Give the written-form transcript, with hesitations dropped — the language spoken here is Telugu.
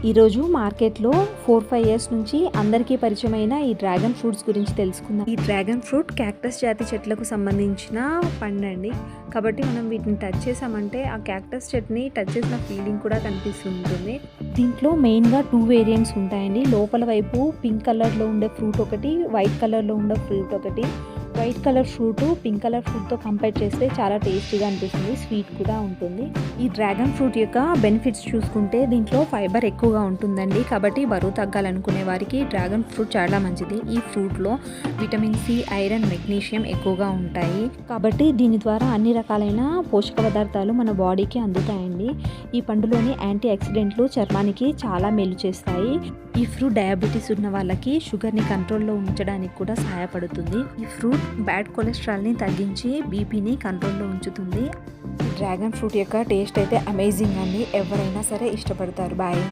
ఈరోజు మార్కెట్లో 4-5 ఇయర్స్ నుంచి అందరికీ పరిచయమైన ఈ డ్రాగన్ ఫ్రూట్స్ గురించి తెలుసుకుందాం. ఈ డ్రాగన్ ఫ్రూట్ క్యాక్టస్ జాతి చెట్లకు సంబంధించిన పండు అండి. కాబట్టి మనం వీటిని టచ్ చేసామంటే ఆ క్యాక్టస్ చెట్టుని టచ్ చేసిన ఫీలింగ్ కూడా కనిపిస్తుంటుంది. దీంట్లో మెయిన్గా 2 వేరియంట్స్ ఉంటాయండి. లోపల వైపు పింక్ కలర్లో ఉండే ఫ్రూట్ ఒకటి, వైట్ కలర్లో ఉండే ఫ్రూట్ ఒకటి. White colour fruit pink colour ఫ్రూట్తో కంపేర్ చేస్తే చాలా టేస్టీగా అనిపిస్తుంది, స్వీట్ కూడా ఉంటుంది. ఈ డ్రాగన్ ఫ్రూట్ యొక్క బెనిఫిట్స్ చూసుకుంటే దీంట్లో ఫైబర్ ఎక్కువగా ఉంటుందండి. కాబట్టి బరువు తగ్గాలనుకునే వారికి డ్రాగన్ ఫ్రూట్ చాలా మంచిది. ఈ ఫ్రూట్లో విటమిన్ సి, ఐరన్, మెగ్నీషియం ఎక్కువగా ఉంటాయి. కాబట్టి దీని ద్వారా అన్ని రకాలైన పోషక పదార్థాలు మన బాడీకి అందుతాయండి. ఈ పండులోని యాంటీ ఆక్సిడెంట్లు చర్మానికి చాలా మేలు చేస్తాయి. ఈ ఫ్రూట్ డయాబెటీస్ ఉన్న వాళ్ళకి షుగర్ని కంట్రోల్లో ఉంచడానికి కూడా సహాయపడుతుంది. ఈ ఫ్రూట్ బ్యాడ్ కొలెస్ట్రాల్ని తగ్గించి బీపీని కంట్రోల్లో ఉంచుతుంది. డ్రాగన్ ఫ్రూట్ యొక్క టేస్ట్ అయితే అమేజింగ్ అండి. ఎవరైనా సరే ఇష్టపడతారు. బాయ్.